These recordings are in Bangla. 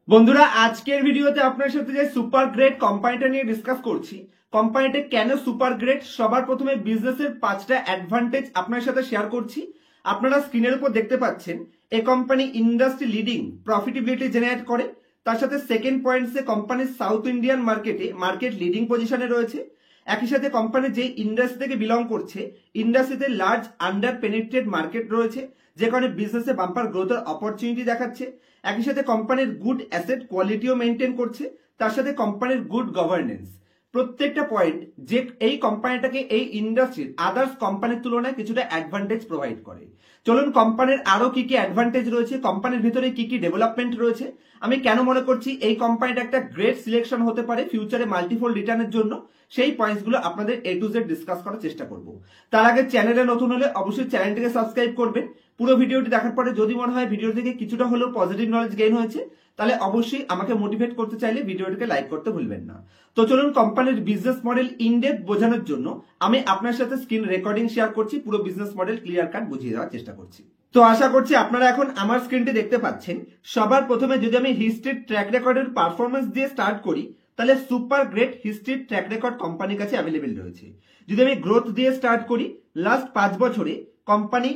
বন্ধুরা আজকের ভিডিওতে আপনার সাথে যে সুপার গ্রেট কোম্পানিটা নিয়ে ডিসকাস করছি। কোম্পানিটা কেন সুপার গ্রেট, সবার প্রথমে বিজনেসের 5টা অ্যাডভান্টেজ আপনার সাথে শেয়ার করছি। আপনারা স্ক্রিনের উপর দেখতে পাচ্ছেন এই company industry leading profitability generate করে। তার সাথে সেকেন্ড পয়েন্টসে company south Indian market leading পজিশনে রয়েছে। একই সাথে কোম্পানি যে ইন্ডাস্ট্রি থেকে বিলং করছে, ইন্ডাস্ট্রিতে লার্জ আন্ডার পেনিট্রেট মার্কেট রয়েছে, যে কারণে বিজনেসে বাম্পার গ্রোথের অপরচুনিটি দেখাচ্ছে। একই সাথে কোম্পানির গুড অ্যাসেট কোয়ালিটিও মেনটেন করছে, তার সাথে কোম্পানির গুড গভর্নেন্স। প্রত্যেকটা পয়েন্ট যে এই কোম্পানিটাকে এই ইন্ডাস্ট্রির আদার্স কোম্পানির তুলনায় কিছুটা অ্যাডভান্টেজ প্রোভাইড করে। চলুন কোম্পানির আরো কি কি অ্যাডভান্টেজ রয়েছে, কোম্পানির ভিতরে কি কি ডেভেলপমেন্ট রয়েছে, আমি কেন মনে করছি এই কোম্পানিটা একটা গ্রেট সিলেকশন হতে পারে ফিউচারে মাল্টিফোল্ড রিটার্নের জন্য, সেই পয়েন্টসগুলো আপনাদের A to Z ডিসকাস করার চেষ্টা করব। তার আগে চ্যানেলে নতুন হলে অবশ্যই চ্যানেলটিকে সাবস্ক্রাইব করবেন। পুরো ভিডিওটি দেখার পরে যদি মনে হয় ভিডিও থেকে কিছুটা হলেও পজিটিভ নলেজ গেইন হয়েছে, তাহলে অবশ্যই আমাকে মোটিভেট করতে চাইলে ভিডিওটিকে লাইক করতে ভুলবেন না। তো চলুন কোম্পানির বিজনেস মডেল ইনডেপথ বোঝানোর জন্য আমি আপনার সাথে স্ক্রিন রেকর্ডিং শেয়ার করছি, পুরো বিজনেস মডেল ক্লিয়ার কাট বুঝিয়ে দেওয়ার চেষ্টা করছি। তো আশা করছি আপনারা এখন আমার স্ক্রিনটি দেখতে পাচ্ছেন। সবার প্রথমে যদি আমি হিস্ট্রির ট্র্যাক রেকর্ডের পারফরমেন্স দিয়ে স্টার্ট করি, তাহলে সুপার গ্রেট হিস্ট্রির ট্র্যাক রেকর্ড কোম্পানির কাছে অ্যাভেলেবেল রয়েছে। যদি আমি গ্রোথ দিয়ে স্টার্ট করি, লাস্ট 5 বছরে কোম্পানি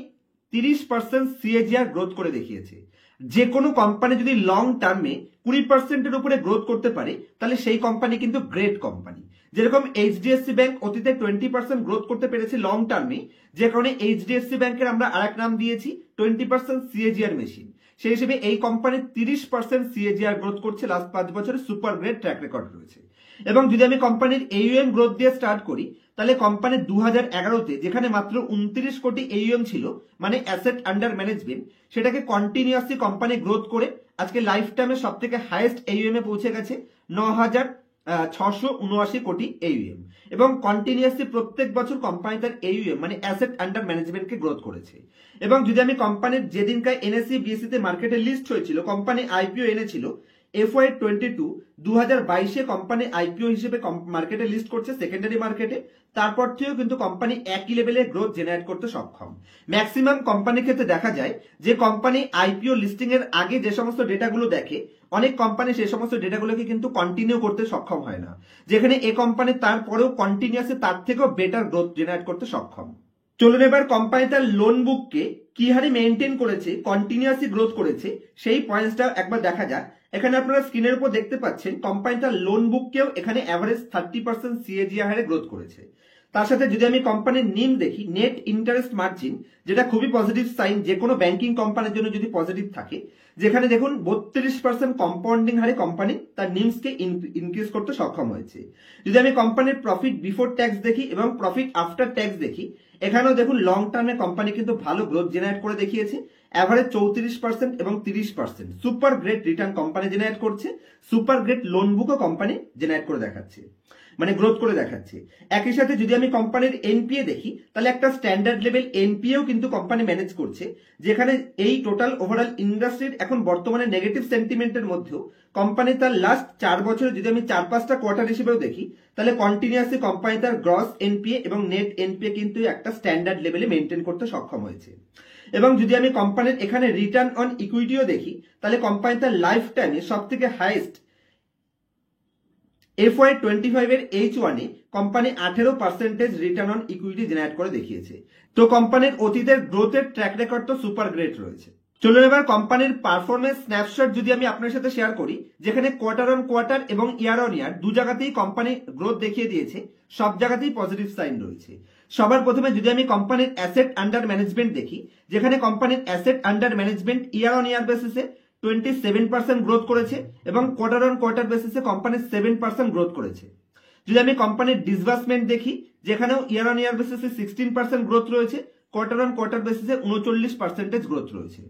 30% CAGR গ্রোথ করে দেখিয়েছে। যে কোনো কোম্পানি যদি লং টার্মে 20%-এর উপরে গ্রোথ করতে পারে, তাহলে সেই কোম্পানি কিন্তু গ্রেট কোম্পানি। যেরকম HDFC ব্যাংক অতীতে 20% গ্রোথ করতে পেরেছে লং টার্মে, যে কারণে HDFC ব্যাংকের আমরা আরেক নাম দিয়েছি 20% CAGR মেশিন। সেই হিসেবে এই কোম্পানির 30% CAGR গ্রোথ করছে লাস্ট 5 বছরে, সুপার গ্রেট ট্র্যাক রেকর্ড রয়েছে। এবং যদি আমি কোম্পানির AUM গ্রোথ দিয়ে স্টার্ট করি, তাহলে কোম্পানির 2011-তে যেখানে মাত্র 29 কোটি AUM ছিল, মানে অ্যাসেট আন্ডার ম্যানেজমেন্ট, সেটাকে কন্টিনিউয়াসলি কোম্পানি গ্রোথ করে আজকে লাইফ টাইমে সব থেকে হাইয়েস্ট AUM এ পৌঁছে গেছে 9,679 কোটি AUM। এবং কন্টিনিউয়াসলি প্রত্যেক বছর কোম্পানি তার AUM মানে অ্যাসেট আন্ডার ম্যানেজমেন্টকে গ্রোথ করেছে। এবং যদি আমি কোম্পানির যেদিনকার NSE BSE তে মার্কেটে লিস্ট হয়েছিল, কোম্পানি IPO এনেছিল FY22 2022-এ কোম্পানি IPO হিসেবে মার্কেটে লিস্ট করছে সেকেন্ডারি মার্কেটে। তারপর থেকেও কিন্তু কোম্পানি একই লেভেলে গ্রোথ জেনারেট করতে সক্ষম। ম্যাক্সিমাম কোম্পানির ক্ষেত্রে দেখা যায় যে কোম্পানি IPO লিস্টিং এর আগে যে সমস্ত ডেটাগুলো দেখে, অনেক কোম্পানি সেই সমস্ত ডেটাগুলোকে কিন্তু কন্টিনিউ করতে সক্ষম হয় না, যেখানে এই কোম্পানি তারপরেও কন্টিনিউয়াসলি তার থেকেও বেটার গ্রোথ জেনারেট করতে সক্ষম। চলুন এবার কোম্পানি তার লোন বুককে কি হারে মেনটেন করেছে, কন্টিনিউয়াসলি গ্রোথ করেছে, সেই পয়েন্টসটা একবার দেখা যাক। এখানে আপনারা স্ক্রিনের উপর দেখতে পাচ্ছেন কোম্পানি তার লোন বুককেও এখানে অ্যাভারেজ 30% CAGR হারে গ্রোথ করেছে। তার সাথে যদি আমি কোম্পানির নিম দেখি, নেট ইন্টারেস্ট মার্জিন, যেটা খুবই পজিটিভ সাইন যে কোনো ব্যাংকিং কোম্পানির জন্য যদি পজিটিভ থাকে, যেখানে দেখুন 32% কম্পাউন্ডিং হারে কোম্পানি তার নিমসকে ইনক্রিজ করতে সক্ষম হয়েছে। যদি আমি কোম্পানির প্রফিট বিফোর ট্যাক্স দেখি এবং প্রফিট আফটার ট্যাক্স দেখি, এখানেও দেখুন লং টার্মে কোম্পানি কিন্তু ভালো গ্রোথ জেনারেট করে দেখিয়েছে। অ্যাভারেজ 34% এবং 30% super great return company generate করছে। সুপার গ্রেট লোন বুকও কোম্পানি জেনারেট করে দেখাচ্ছে, মানে গ্রোথ করে দেখাচ্ছে। একই সাথে যদি আমি কোম্পানির NPA দেখি, তাহলে একটা স্ট্যান্ডার্ড লেভেল NPAও কিন্তু কোম্পানি ম্যানেজ করছে, যেখানে এই টোটাল ওভারঅল ইন্ডাস্ট্রির এখন বর্তমানে নেগেটিভ সেন্টিমেন্টের মধ্যেও কোম্পানি তার লাস্ট 4 বছরে যদি আমি 4-5টা কোয়ার্টার হিসেবেও দেখি, তাহলে কন্টিনিউয়াসলি কোম্পানি তার গ্রস NPA এবং নেট NPA কিন্তু একটা স্ট্যান্ডার্ড লেভেলে মেনটেন করতে সক্ষম হয়েছে। এবং যদি আমি কোম্পানির এখানে রিটার্ন অন ইকুইটিও দেখি, তাহলে কোম্পানি তার লাইফ টাইমে সব থেকে হাইয়েস্ট FY25-এর H1-এ company 18% return on equity generate করে দেখিয়েছে। তো কোম্পানির অতীতের গ্রোথের ট্র্যাক রেকর্ড তো সুপার গ্রেট রয়েছে। চলুন এবার কোম্পানির পারফরমেন্স স্ন্যাপশট যদি আমি আপনার সাথে শেয়ার করি, যেখানে কোয়ার্টার অন কোয়ার্টার এবং ইয়ার অন ইয়ার দু জায়গাতেই কোম্পানি গ্রোথ দেখিয়ে দিয়েছে, সব জায়গাতেই পজিটিভ সাইন রয়েছে। সবার প্রথমে যদি আমি কোম্পানির অ্যাসেট আন্ডার ম্যানেজমেন্ট দেখি, যেখানে কোম্পানির asset under management year on year বেসিসে 27% গ্রোথ করেছে এবং কোয়ার্টার অন কোয়ার্টার বেসিসে কোম্পানি 7% গ্রোথ করেছে। যদি আমি কোম্পানির ডিসবার্সমেন্ট দেখি, যেখানেও ইয়ার অন ইয়ার বেসিসে 16% গ্রোথ রয়েছে, কোয়ার্টার অন কোয়ার্টার বেসিসে 39% গ্রোথ রয়েছে।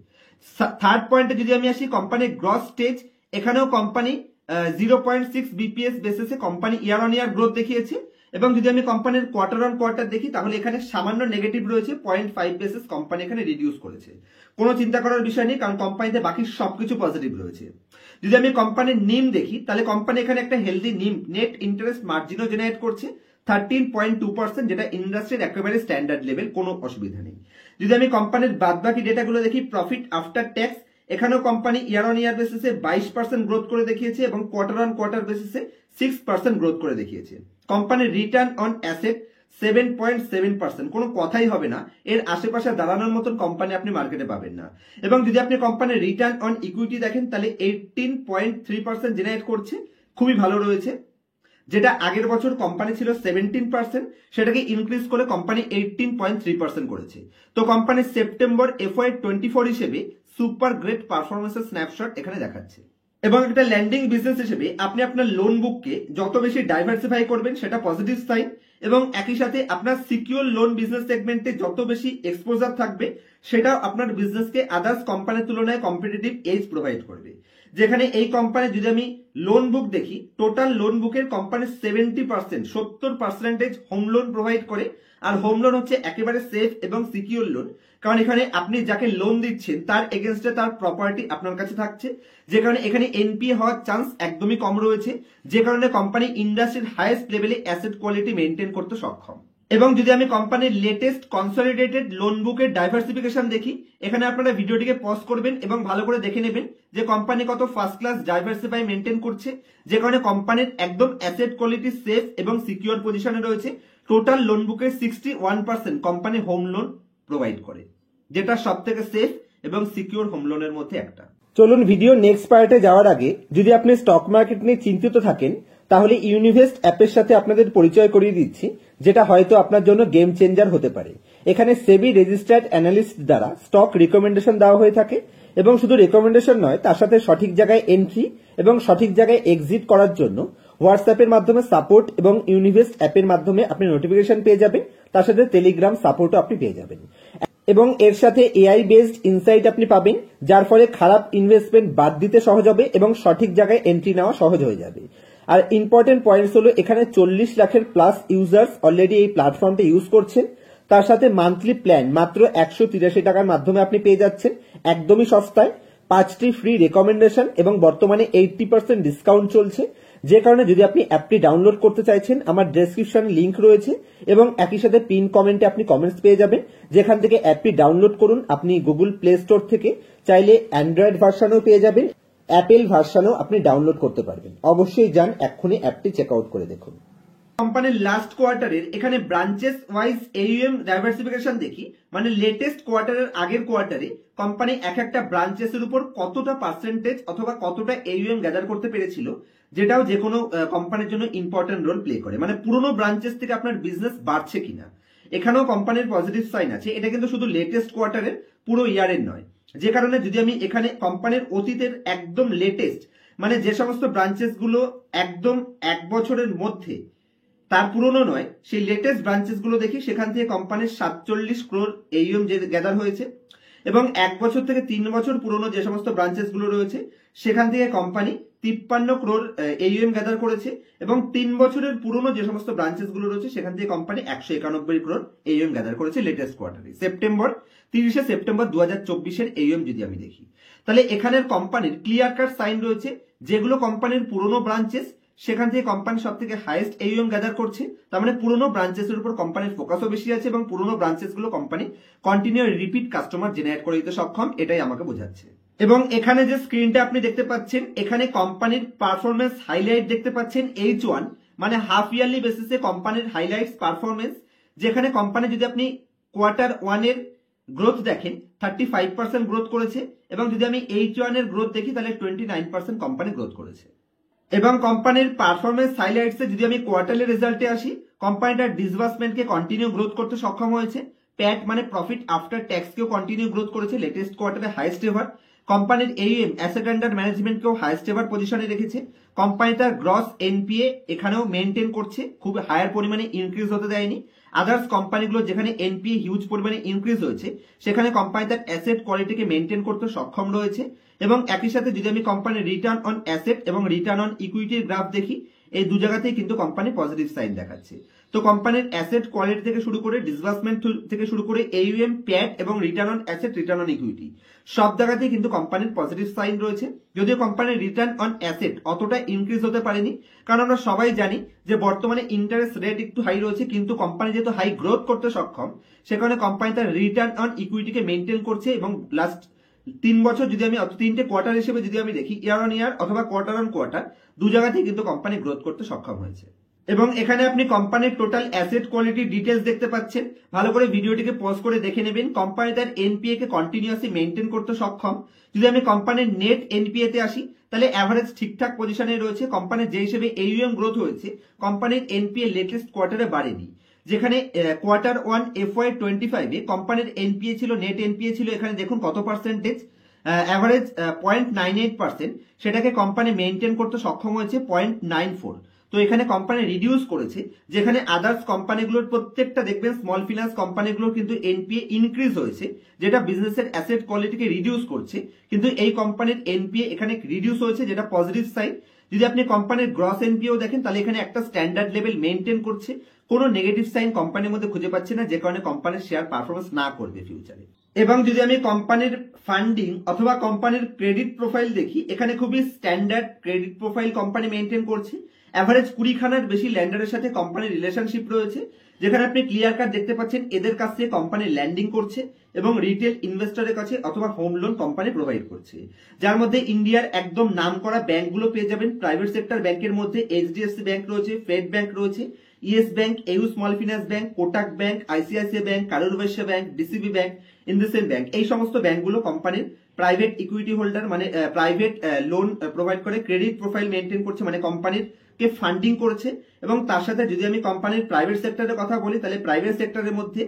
থার্ড পয়েন্টে যদি আমি আসি কোম্পানির গ্রস স্টেজ, এখানেও কোম্পানি 0.6 BPS বেসিসে company year on year growth দেখিয়েছে। এবং যদি আমি কোম্পানির কোয়ার্টার অন কোয়ার্টার দেখি, তাহলে এখানে সামান্য নেগেটিভ রয়েছে, 0.5 বেসিস কোম্পানি এখানে রিডিউস করেছে। কোনো চিন্তা করার বিষয় নেই, কারণ কোম্পানিতে বাকি সবকিছু পজিটিভ রয়েছে। যদি আমি কোম্পানির নিম দেখি, তাহলে কোম্পানি এখানে একটা হেলদি নিম নেট ইন্টারেস্ট মার্জিনও জেনারেট করছে 13.2%, যেটা ইন্ডাস্ট্রির একেবারে স্ট্যান্ডার্ড লেভেল, কোনো অসুবিধা নেই। যদি আমি কোম্পানির বাদবাকি ডেটাগুলো দেখি, প্রফিট আফটার ট্যাক্স, এখানেও কোম্পানি ইয়ার অন ইয়ার বেসিসে 22% গ্রোথ করে দেখিয়েছে এবং কোয়ার্টার অন কোয়ার্টার বেসিসে 6% গ্রোথ করে দেখিয়েছে। কোম্পানির রিটার্ন অন অ্যাসেট 7.7%, কোনো কথাই হবে না, এর আশেপাশে দাঁড়ানোর মতন কোম্পানি আপনি মার্কেটে পাবেন না। এবং যদি আপনি কোম্পানির রিটার্ন অন ইকুইটি দেখেন তাহলে 18.3% জেনারেট করছে, খুবই ভালো রয়েছে। যেটা আগের বছর কোম্পানি ছিল 17%, সেটাকে ইনক্রিজ করে কোম্পানি 18.3% করেছে। তো কোম্পানির সেপ্টেম্বর FY24 হিসেবে সুপার গ্রেট পারফরমেন্সের স্ন্যাপশট এখানে দেখাচ্ছে। এবং একটা ল্যান্ডিং বিজনেস হিসেবে আপনি আপনার লোন বুককে যত বেশি ডাইভার্সিফাই করবেন সেটা পজিটিভ সাইন, এবং একই সাথে আপনার সিকিউর লোন বিজনেস সেগমেন্টে যত বেশি এক্সপোজার থাকবে সেটাও আপনার বিজনেসকে আদার্স কোম্পানির তুলনায় কম্পিটিটিভ এজ প্রোভাইড করবে। যেখানে এই কোম্পানি যদি আমি লোন বুক দেখি, টোটাল লোন বুকের কোম্পানি 70% হোম লোন প্রোভাইড করে, আর হোম লোন হচ্ছে একেবারে সেফ এবং সিকিউর লোন, কারণ এখানে আপনি যাকে লোন দিচ্ছেন তার এগেনস্টে তার প্রপার্টি আপনার কাছে থাকছে, যে কারণে এখানে এনপিএ হওয়ার চান্স একদমই কম রয়েছে, যে কারণে কোম্পানি ইন্ডাস্ট্রির হাইয়েস্ট লেভেলে অ্যাসেট কোয়ালিটি মেনটেন করতে সক্ষম। এবং যদি আমি কোম্পানির লেটেস্ট কনসলিডেটেড লোন বুকের ডাইভার্সিফিকেশন দেখি, এখানে আপনারা ভিডিওটিকে পজ করবেন এবং ভালো করে দেখে নেবেন যে কোম্পানি কত ফার্স্ট ক্লাস ডাইভার্সিফাই মেনটেন করছে, যে কারণে কোম্পানির একদম অ্যাসেট কোয়ালিটি সেফ এবং সিকিউর পজিশনে রয়েছে। টোটাল লোন বুকের 61% কোম্পানি হোম লোন প্রোভাইড করে, যেটা সব থেকে সেফ এবং সিকিউর হোম লোনের মধ্যে একটা। চলুন ভিডিও নেক্সট পার্টে যাওয়ার আগে যদি আপনি স্টক মার্কেট নিয়ে চিন্তিত থাকেন তাহলে ইউনিভেস্ট অ্যাপের সাথে আপনাদের পরিচয় করিয়ে দিচ্ছি, যেটা হয়তো আপনার জন্য গেম চেঞ্জার হতে পারে। এখানে সেবি রেজিস্টার্ড অ্যানালিস্ট দ্বারা স্টক রিকমেন্ডেশন দেওয়া হয়ে থাকে, এবং শুধু রিকমেন্ডেশন নয়, তার সাথে সঠিক জায়গায় এন্ট্রি এবং সঠিক জায়গায় এক্সিট করার জন্য হোয়াটসঅ্যাপের মাধ্যমে সাপোর্ট এবং ইউনিভেস্ট অ্যাপের মাধ্যমে আপনি নোটিফিকেশন পেয়ে যাবেন, তার সাথে টেলিগ্রাম সাপোর্টও আপনি পেয়ে যাবেন। এবং এর সাথে এআই বেসড ইনসাইট আপনি পাবেন, যার ফলে খারাপ ইনভেস্টমেন্ট বাদ দিতে সহজ হবে এবং সঠিক জায়গায় এন্ট্রি নেওয়া সহজ হয়ে যাবে। আর ইম্পর্টেন্ট পয়েন্টস হলো এখানে 40 লাখের প্লাস ইউজার্স অলরেডি এই প্ল্যাটফর্মটা ইউজ করছেন, তার সাথে মান্থলি প্ল্যান মাত্র 183 টাকার মাধ্যমে আপনি পেয়ে যাচ্ছেন, একদমই সস্তায়, 5টি ফ্রি রেকমেন্ডেশন এবং বর্তমানে 80% ডিসকাউন্ট চলছে, যে কারণে যদি আপনি অ্যাপটি ডাউনলোড করতে চাইছেন আমার ডেসক্রিপশনে লিংক রয়েছে, এবং একই সাথে পিন কমেন্টে আপনি কমেন্টস পেয়ে যাবেন, যেখান থেকে অ্যাপটি ডাউনলোড করুন। আপনি গুগল প্লে স্টোর থেকে চাইলে অ্যান্ড্রয়েড ভার্সনও পেয়ে যাবেন, অ্যাপেল ভার্সনও আপনি ডাউনলোড করতে পারবেন। অবশ্যই যান, এক্ষুনি অ্যাপটি চেক আউট করে দেখুন। কোম্পানির লাস্ট কোয়ার্টারের এখানে ব্রাঞ্চেস ওয়াইজ AUM ডাইভার্সিফিকেশন দেখি, মানে লেটেস্ট কোয়ার্টারের আগের কোয়ার্টারে কোম্পানি এক একটা ব্রাঞ্চেসের উপর কতটা পার্সেন্টেজ অথবা কতটা AUM গ্যাদার করতে পেরেছিল, যেটাও যে কোনো কোম্পানির জন্য ইম্পর্টেন্ট রোল প্লে করে, মানে পুরোনো ব্রাঞ্চেস থেকে আপনার বিজনেস বাড়ছে কিনা। এখানেও কোম্পানির পজিটিভ সাইন আছে, এটা কিন্তু শুধু লেটেস্ট কোয়ার্টারের, পুরো ইয়ারের নয়, যে কারণে যদি আমি এখানে কোম্পানির অতীতের একদম লেটেস্ট, মানে যে সমস্ত ব্রাঞ্চেস গুলো একদম 1 বছরের মধ্যে, তার পুরনো নয়, সেই লেটেস্ট ব্রাঞ্চেস গুলো দেখি, সেখান থেকে কোম্পানির 47 crore AUM গ্যাদার হয়েছে, এবং 1 বছর থেকে 3 বছর পুরনো যে সমস্ত ব্রাঞ্চেস গুলো রয়েছে সেখান থেকে কোম্পানি 53 crore AUM গ্যাদার করেছে, এবং 3 বছরের পুরনো যে সমস্ত ব্রাঞ্চেস গুলো রয়েছে সেখান থেকে কোম্পানি 191 crore AUM গ্যাদার করেছে লেটেস্ট কোয়ার্টারে। 30 সেপ্টেম্বর 2024 এর AUM যদি আমি দেখি, তাহলে এখানের কোম্পানির ক্লিয়ার কাট সাইন রয়েছে, যেগুলো কোম্পানির পুরনো ব্রাঞ্চেস সেখান থেকে কোম্পানি সব থেকে হাইয়েস্ট AUM গ্যাদার করছে, তার মানে পুরনো ব্রাঞ্চেসের উপর কোম্পানির ফোকাসও বেশি আছে, এবং পুরনো ব্রাঞ্চেস গুলো company continue repeat customer generate করে দিতে সক্ষম, এটাই আমাকে বোঝাচ্ছে। এবং এখানে যে স্ক্রিনটা আপনি দেখতে পাচ্ছেন, এখানে কোম্পানির পারফরমেন্স হাইলাইট দেখতে পাচ্ছেন H1, মানে হাফ ইয়ারলি বেসিসে কোম্পানির হাইলাইটস পারফরমেন্স, যেখানে কোম্পানি যদি আপনি কোয়ার্টার 1 এর গ্রোথ দেখেন 35% গ্রোথ করেছে, এবং যদি আমি H1 এর গ্রোথ দেখি তাহলে 29% কোম্পানি গ্রোথ করেছে। এবং কোম্পানির পারফরমেন্স হাইলাইটসে যদি আমি কোয়ার্টারলি রেজাল্টে আসি, কোম্পানিটার ডিসবার্সমেন্টকে কন্টিনিউ গ্রোথ করতে সক্ষম হয়েছে, প্যাট মানে প্রফিট আফটার ট্যাক্সকেও কন্টিনিউ গ্রোথ করেছে, লেটেস্ট কোয়ার্টারে হাইয়েস্ট এভার। কোম্পানির AUM অ্যাসেট আন্ডার ম্যানেজমেন্টকেও হাইয়েস্ট এভার পজিশনে রেখেছে। কোম্পানি তার গ্রস NPA এখানেও মেনটেন করছে, খুব হায়ার পরিমাণে ইনক্রিজ হতে দেয়নি। আদার্স কোম্পানিগুলো যেখানে NPA হিউজ পরিমাণে ইনক্রিজ হয়েছে, সেখানে কোম্পানি তার অ্যাসেট কোয়ালিটিকে মেনটেন করতে সক্ষম রয়েছে। এবং একই সাথে যদি আমি কোম্পানির রিটার্ন অন অ্যাসেট এবং রিটার্ন অন ইকুইটির গ্রাফ দেখি, এই দু জায়গাতেই কিন্তু কোম্পানি পজিটিভ সাইন দেখাচ্ছে। তো কোম্পানির অ্যাসেট কোয়ালিটি থেকে শুরু করে ডিসবার্সমেন্ট থেকে শুরু করে AUM, প্যাট এবং return on asset, return on equity, সব জায়গাতেই কিন্তু কোম্পানির পজিটিভ সাইন রয়েছে। যদিও কোম্পানির রিটার্ন অন অ্যাসেট অতটা ইনক্রিজ হতে পারেনি, কারণ আমরা সবাই জানি যে বর্তমানে ইন্টারেস্ট রেট একটু হাই রয়েছে, কিন্তু কোম্পানি যেহেতু হাই গ্রোথ করতে সক্ষম, সেখানে কোম্পানি তার রিটার্ন অন ইকুইটিকে মেনটেন করছে, এবং 3 বছর যদি আমি 3টে কোয়ার্টার হিসেবে যদি আমি দেখি, ইয়ার অন ইয়ার অথবা কোয়ার্টার অন কোয়ার্টার দু জায়গাতেই কিন্তু কোম্পানি গ্রোথ করতে সক্ষম হয়েছে। এবং এখানে আপনি কোম্পানির টোটাল অ্যাসেট কোয়ালিটি ডিটেলস দেখতে পাচ্ছেন। ভালো করে ভিডিওটিকে পজ করে দেখে নেবেন। কোম্পানি তার এনপিএ কে কন্টিনিউয়াসলি মেনটেন করতে সক্ষম। যদি আমি কোম্পানির নেট এনপিএ তে আসি, তাহলে অ্যাভারেজ ঠিকঠাক পজিশনে রয়েছে। কোম্পানির যে হিসেবে এইউএম গ্রোথ হয়েছে, কোম্পানির এনপিএ লেটেস্ট কোয়ার্টারে বাড়েনি। যেখানে কোয়ার্টার 1 FY25 এ কোম্পানির এনপিএ ছিল, নেট এনপিএ ছিল এখানে দেখুন কত পার্সেন্টেজ, অ্যাভারেজ 0.98%, সেটাকে কোম্পানি মেনটেন করতে সক্ষম হয়েছে 0.94। তো এখানে কোম্পানি রিডিউস করেছে, যেখানে আদার্স কোম্পানিগুলোর প্রত্যেকটা দেখবেন স্মল ফিনান্স কোম্পানিগুলোর কিন্তু এনপিএ ইনক্রিজ হয়েছে, যেটা বিজনেসের অ্যাসেট কোয়ালিটিকে রিডিউস করছে। কিন্তু এই কোম্পানির এনপিএ এখানে রিডিউস হয়েছে, যেটা পজিটিভ সাইড। যদি আপনি কোম্পানির গ্রস এনপিএও দেখেন, তাহলে এখানে একটা স্ট্যান্ডার্ড লেভেল মেনটেন করছে। কোনো নেগেটিভ সাইন কোম্পানির মধ্যে খুঁজে পাচ্ছে না, যে কারণে কোম্পানির শেয়ার পারফরমেন্স না করবে ফিউচারে। এবং যদি আমি কোম্পানির ফান্ডিং অথবা কোম্পানির ক্রেডিট প্রোফাইল দেখি, এখানে খুবই standard credit profile company maintain করছে। অ্যাভারেজ 20 খানার বেশি ল্যান্ডারের সাথে কোম্পানির রিলেশনশিপ রয়েছে, যেখানে আপনি ক্লিয়ার কাট দেখতে পাচ্ছেন এদের কাছ থেকে কোম্পানি ল্যান্ডিং করছে এবং রিটেল ইনভেস্টরের কাছে অথবা হোম লোন কোম্পানি প্রোভাইড করছে। যার মধ্যে ইন্ডিয়ার একদম নামকরা ব্যাংকগুলো পেয়ে যাবেন। প্রাইভেট সেক্টর ব্যাংকের মধ্যে এইচডিএফসি ব্যাংক রয়েছে, ফেড ব্যাংক রয়েছে, Yes bank, AU small finance bank, Kotak bank, ICICI bank, Karur Vysya bank, DCB bank, IndusInd bank, এই সমস্ত ব্যাংকগুলো কোম্পানির প্রাইভেট ইকুইটি হোল্ডার মানে প্রাইভেট লোন প্রোভাইড করে, ক্রেডিট প্রোফাইল মেনটেন করছে, মানে কোম্পানির কে ফান্ডিং করছে। এবং তার সাথে যদি আমি কোম্পানির প্রাইভেট সেক্টরের কথা বলি, তাহলে প্রাইভেট সেক্টরের মধ্যে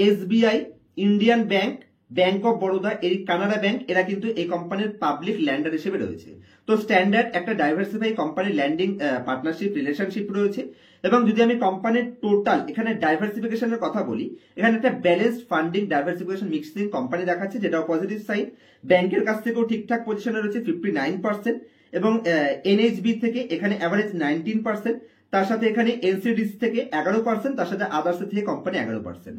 SBI, Indian bank, bank of Baroda, এই কানাডা ব্যাংক, এরা কিন্তু এই কোম্পানির পাবলিক ল্যান্ডার হিসেবে রয়েছে। তো স্ট্যান্ডার্ড একটা ডাইভার্সিফাই কোম্পানির ল্যান্ডিং পার্টনারশিপ রিলেশনশিপ রয়েছে। এবং যদি আমি কোম্পানির টোটাল এখানে ডাইভার্সিফিকেশনের কথা বলি, এখানে একটা balanced funding diversification mixing company দেখাচ্ছে, যেটাও পজিটিভ সাইড। ব্যাংকের কাছ থেকেও ঠিকঠাক পজিশনে রয়েছে 59%, এবং এনএইচবি থেকে এখানে অ্যাভারেজ 19%, তার সাথে এখানে এনসিডিসি থেকে 11%, তার সাথে আদার্স থেকে কোম্পানি 11%।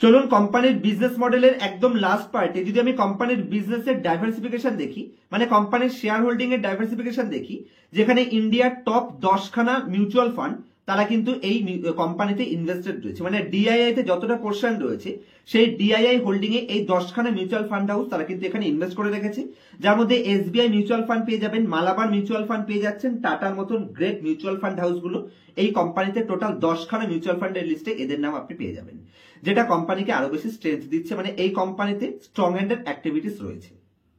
চলুন কোম্পানির বিজনেস মডেলের একদম লাস্ট পার্টে যদি আমি কোম্পানির বিজনেসের ডাইভার্সিফিকেশন দেখি, মানে কোম্পানির শেয়ার হোল্ডিং এর ডাইভার্সিফিকেশন দেখি, যেখানে ইন্ডিয়ার টপ 10 খানা মিউচুয়াল ফান্ড তারা কিন্তু এই কোম্পানিতে ইনভেস্টেড রয়েছে। মানে ডিআইআই তে যতটা পোর্শন রয়েছে, সেই ডিআইআই হোল্ডিং এ এই 10 খানা মিউচুয়াল ফান্ড হাউস তারা কিন্তু এখানে ইনভেস্ট করে রেখেছে। যার মধ্যে এসবিআই মিউচুয়াল ফান্ড পেয়ে যাবেন, মালাবার মিউচুয়াল ফান্ড পেয়ে যাচ্ছেন, টাটার মতন গ্রেট মিউচুয়াল ফান্ড হাউস গুলো এই কোম্পানিতে টোটাল 10 খানা মিউচুয়াল ফান্ডের লিস্টে এদের নাম আপনি পেয়ে যাবেন, যেটা কোম্পানিকে আরো বেশি স্ট্রেংথ দিচ্ছে। মানে এই কোম্পানিতে স্ট্রং হ্যান্ডেড অ্যাক্টিভিটিস রয়েছে।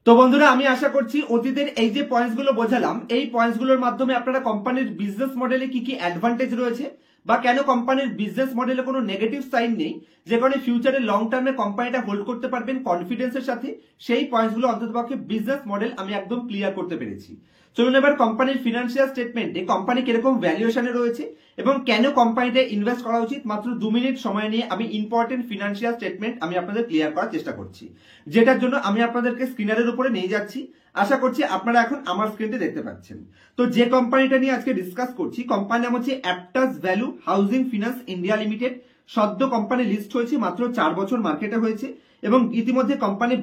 তো বন্ধুরা, আমি আশা করছি অতীতের এই যে পয়েন্টস গুলো বোঝালাম, এই পয়েন্টস গুলোর মাধ্যমে আপনারা কোম্পানির বিজনেস মডেলে কি কি অ্যাডভান্টেজ রয়েছে, বা কেন কোম্পানির বিজনেস মডেলে কোনো নেগেটিভ সাইন নেই, যে কারণে ফিউচারে লং টার্মে কোম্পানিটা হোল্ড করতে পারবেন কনফিডেন্সের সাথে, সেই পয়েন্টস গুলো অন্ততপক্ষে বিজনেস মডেল আমি একদম ক্লিয়ার করতে পেরেছি। চলুন এবার কোম্পানির ফিনান্সিয়াল স্টেটমেন্টে কোম্পানি কিরকম ভ্যালুয়েশনে রয়েছে এবং কেন কোম্পানিতে ইনভেস্ট করা উচিত, মাত্র 2 মিনিট সময় নিয়ে আমি ইম্পর্টেন্ট ফিনান্সিয়াল স্টেটমেন্ট আমি আপনাদের ক্লিয়ার করার চেষ্টা করছি, যেটার জন্য আমি আপনাদেরকে স্ক্রিনারের উপরে নিয়ে যাচ্ছি। আশা করছি আপনারা এখন আমার স্ক্রিনটি দেখতে পাচ্ছেন। তো যে কোম্পানিটা নিয়ে আজকে ডিসকাস করছি, কোম্পানির নাম হচ্ছে অ্যাপটাস ভ্যালু হাউজিং ফিনান্স ইন্ডিয়া লিমিটেড। সদ্য কোম্পানি লিস্ট হয়েছে, মাত্র 4 বছর মার্কেটে হয়েছে, এবং ইতিমধ্যে কোম্পানি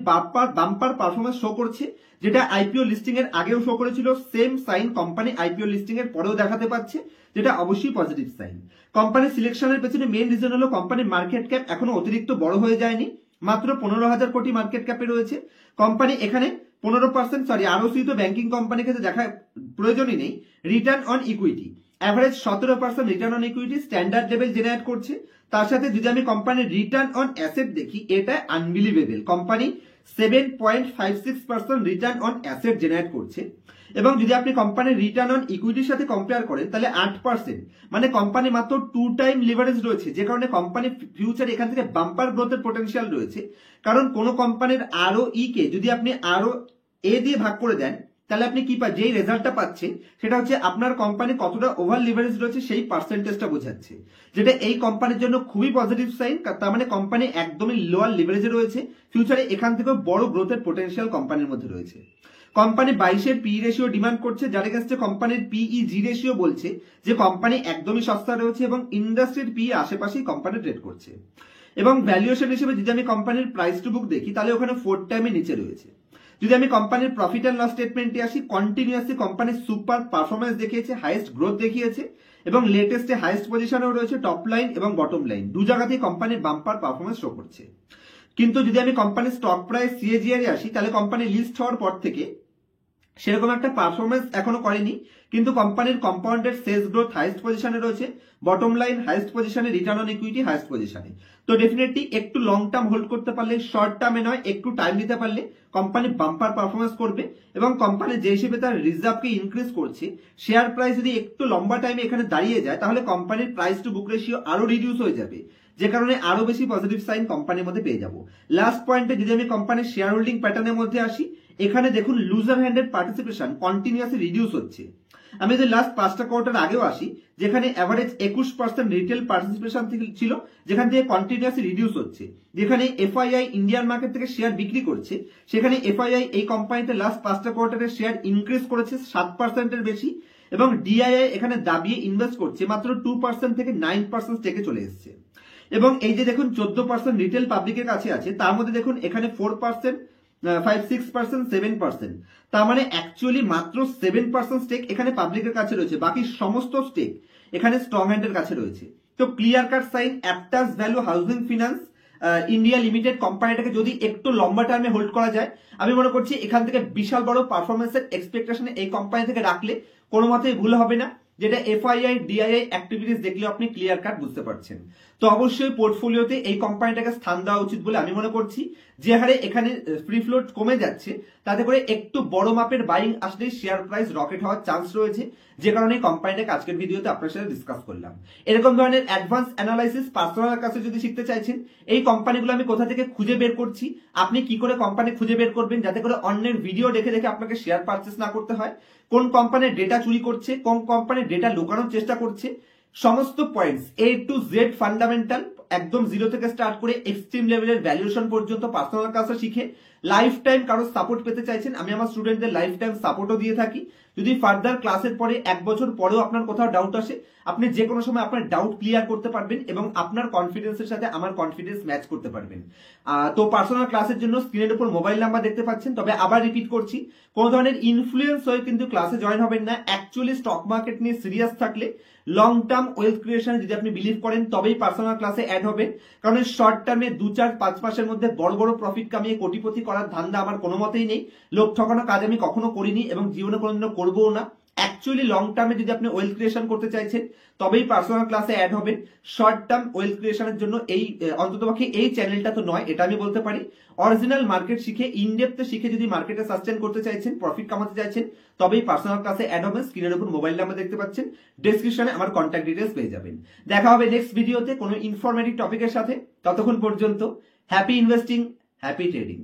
বাম্পার পারফরমেন্স শো করছে, যেটা আইপিও লিস্টিং এর আগেও শো করেছিল। Same sign company IPO listing এর পরেও দেখাতে পাচ্ছে, যেটা অবশ্যই পজিটিভ সাইন। কোম্পানির সিলেকশনের পেছনে মেইন রিজন হলো কোম্পানির মার্কেট ক্যাপ এখনো অতিরিক্ত বড় হয়ে যায়নি, মাত্র 15,000 কোটি মার্কেট ক্যাপে রয়েছে কোম্পানি। এখানে 15% আরওসি তো ব্যাংকিং কোম্পানির ক্ষেত্রে দেখা প্রয়োজনই নেই। Return on equity average 17% return on equity standard level generate করছে। তার সাথে যদি আমি কোম্পানির রিটার্ন অন অ্যাসেট দেখি, এটা unbelievable, company 7.56% return on asset generate করছে। এবং যদি আপনি কোম্পানির রিটার্ন অন ইকুইটির সাথে কম্পেয়ার করেন, তাহলে 8%, মানে কোম্পানি মাত্র 2 টাইম লিভারেজ রয়েছে, যে কারণে কোম্পানি ফিউচারে এখান থেকে বাম্পার গ্রোথের পোটেনশিয়াল রয়েছে। কারণ কোন কোম্পানির আরও ই কে যদি আপনি আরও এ দিয়ে ভাগ করে দেন, তাহলে আপনি কি যেই রেজাল্টটা পাচ্ছেন সেটা হচ্ছে আপনার কোম্পানি কতটা ওভার লিভারেজ রয়েছে সেই পার্সেন্টেজটা বোঝাচ্ছে, যেটা এই কোম্পানির জন্য খুবই পজিটিভ সাইন। তার মানে কোম্পানি একদমই লোয়ার লিভারেজে রয়েছে, ফিউচারে এখান থেকেও বড় গ্রোথের পোটেনশিয়াল কোম্পানির মধ্যে রয়েছে। কোম্পানি 22 পি রেশিও ডিমান্ড করছে, যার এগেইনস্টে কোম্পানির পিই/জি রেশিও বলছে যে কোম্পানি একদমই সস্তা রয়েছে এবং ইন্ডাস্ট্রির পি আশেপাশেই কোম্পানি ট্রেড করছে। এবং ভ্যালুয়েশন হিসেবে যদি আমি কোম্পানির প্রাইস টু বুক দেখি, তাহলে ওখানে 4 টাইমের নিচে রয়েছে। যদি আমি কোম্পানির প্রফিট অ্যান্ড লস স্টেটমেন্টে আসি, কন্টিনিউয়াসলি কোম্পানির সুপার পারফরমেন্স দেখিয়েছে, হাইয়েস্ট গ্রোথ দেখিয়েছে, এবং লেটেস্টে হাইয়েস্ট পজিশনেও রয়েছে টপ লাইন এবং বটম লাইন, দু জায়গাতেই কোম্পানির বাম্পার পারফরমেন্স শো করছে। কিন্তু যদি আমি কোম্পানির স্টক প্রাইস সিএজিআর আসি, তাহলে কোম্পানি লিস্ট হওয়ার পর থেকে সেরকম একটা পারফরমেন্স এখনো করেনি, কিন্তু কোম্পানির কম্পাউন্ডেড সেলস গ্রোথ হাইস্ট পজিশনে রয়েছে, বটম লাইন হাইস্ট পজিশনে, রিটার্ন অন ইকুইটি হাইস্ট পজিশনে। তো ডেফিনেটলি একটু লং টার্ম হোল্ড করতে পারলে, শর্ট টার্মে নয়, একটু টাইম দিতে পারলে কোম্পানি বাম্পার পারফরমেন্স করবে। এবং কোম্পানি যে হিসেবে তার রিজার্ভকে ইনক্রিজ করছে, শেয়ার প্রাইস যদি একটু লম্বা টাইমে এখানে দাঁড়িয়ে যায়, তাহলে কোম্পানির প্রাইস টু বুক রেশিও আরো রিডিউস হয়ে যাবে, যে কারণে আরো বেশি পজিটিভ সাইন কোম্পানির মধ্যে পেয়ে যাব। লাস্ট পয়েন্টে যদি আমি কোম্পানির শেয়ার হোল্ডিং প্যাটার্নের মধ্যে আসি, এখানে দেখুন loser handed participation continuously reduce হচ্ছে। আমি যদি লাস্ট 5টা কোয়ার্টার আগেও আসি, যেখানে অ্যাভারেজ 21% রিটেল পার্টিসিপেশন ছিল, যেখান থেকে কন্টিনিউয়াসলি রিডিউস হচ্ছে। যেখানে এফআইআই ইন্ডিয়ান মার্কেট থেকে শেয়ার বিক্রি করছে, সেখানে এফআইআই এই কোম্পানিতে লাস্ট 5টা কোয়ার্টারের শেয়ার ইনক্রিজ করেছে 7% বেশি, এবং ডিআইআই এখানে দাবিয়ে ইনভেস্ট করছে মাত্র 2% থেকে 9% স্টেকে চলে এসেছে। এবং এই যে দেখুন 14% রিটেল পাবলিকের কাছে আছে, তার মধ্যে দেখুন এখানে 4%, 5, 6%, 7%, তার মানে অ্যাকচুয়ালি মাত্র 7% স্টেক এখানে পাবলিকের কাছে রয়েছে, বাকি সমস্ত স্টেক এখানে স্ট্রং হ্যান্ডের কাছে রয়েছে। তো clear cut sign Aptus Value Housing Finance India Limited কোম্পানিটাকে যদি একটু লম্বা টার্মে হোল্ড করা যায়, আমি মনে করছি এখান থেকে বিশাল বড় পারফরমেন্সের এক্সপেকটেশনে এই কোম্পানি থেকে রাখলে কোনো মতেই ভুল হবে না, যেটা এফআইআই ডিআইআই অ্যাক্টিভিটিস দেখলে আপনি ক্লিয়ার কাট বুঝতে পারছেন। তো অবশ্যই পোর্টফোলিওতে এই কোম্পানিটাকে স্থান দেওয়া উচিত বলে আমি মনে করছি। যে হারে এখানে ফ্রি ফ্লোট কমে যাচ্ছে, তাতে করে একটু বড় মাপের বাইং আসলে শেয়ার প্রাইস রকেট হওয়ার চান্স রয়েছে, যে কারণে কোম্পানিটাকে আজকের ভিডিওতে আপনার সাথে ডিসকাস করলাম। এরকম ধরনের অ্যাডভান্স অ্যানালাইসিস পার্সোনাল কাছে যদি শিখতে চাইছেন, এই কোম্পানিগুলো আমি কোথা থেকে খুঁজে বের করছি, আপনি কি করে কোম্পানি খুঁজে বের করবেন, যাতে করে অন্যের ভিডিও দেখে দেখে আপনাকে শেয়ার পারচেস না করতে হয়, কোন কোম্পানির ডেটা চুরি করছে, কোন কোম্পানির ডেটা লুকানোর চেষ্টা করছে, সমস্ত points A to Z fundamental, একদম জিরো থেকে স্টার্ট করে এক্সট্রিম লেভেলের ভ্যালুয়েশন পর্যন্ত পার্সোনাল কাছে শিখে লাইফ টাইম কারো সাপোর্ট পেতে চাইছেন, আমি আমার স্টুডেন্টদের লাইফ টাইম সাপোর্টও দিয়ে থাকি। যদি ফার্দার ক্লাসের পরে 1 বছর পরেও আপনার কোথাও ডাউট আসে, আপনি যে কোনো সময় আপনার ডাউট ক্লিয়ার করতে পারবেন এবং আপনার কনফিডেন্সের সাথে আমার কনফিডেন্স ম্যাচ করতে পারবেন। তো পার্সোনাল ক্লাসের জন্য স্ক্রিনের উপর মোবাইল নাম্বার দেখতে পাচ্ছেন। তবে আবার রিপিট করছি, কোন ধরনের ইনফ্লুয়েন্স হয়ে কিন্তু ক্লাসে জয়েন হবেন না। অ্যাকচুয়ালি স্টক মার্কেট নিয়ে সিরিয়াস থাকলে, লং টার্ম ওয়েলথ ক্রিয়েশনে যদি আপনি বিলিভ করেন, তবেই পার্সোনাল ক্লাসে অ্যাড হবেন। কারণ শর্ট টার্মে 2, 4, 5 মাসের মধ্যে বড় বড় প্রফিট কামিয়ে কোটিপতি করার ধান্দা আমার কোনো মতেই নেই। লোক ঠকানো কাজ আমি কখনো করিনি এবং জীবনে কোনোদিনও করবো না। অ্যাকচুয়ালি লং টার্মে যদি আপনি ওয়েলথ ক্রিয়েশন করতে চাইছেন, তবেই পার্সোনাল ক্লাসে অ্যাড হবেন। শর্ট টার্ম ওয়েলথ ক্রিয়েশনের জন্য এই অন্ততপক্ষে এই চ্যানেলটা তো নয়, এটা আমি বলতে পারি। অরিজিনাল মার্কেট শিখে, ইনডেপথে শিখে যদি মার্কেটে সাস্টেন করতে চাইছেন, প্রফিট কামাতে চাইছেন, তবেই পার্সোনাল ক্লাসে অ্যাড হবেন। স্ক্রিনের উপর মোবাইল নাম্বার দেখতে পাচ্ছেন, ডেসক্রিপশনে আমার কন্ট্যাক্ট ডিটেলস পেয়ে যাবেন। দেখা হবে নেক্সট ভিডিওতে কোনো ইনফরমেটিভ টপিকের সাথে। ততক্ষণ পর্যন্ত হ্যাপি ইনভেস্টিং, হ্যাপি ট্রেডিং।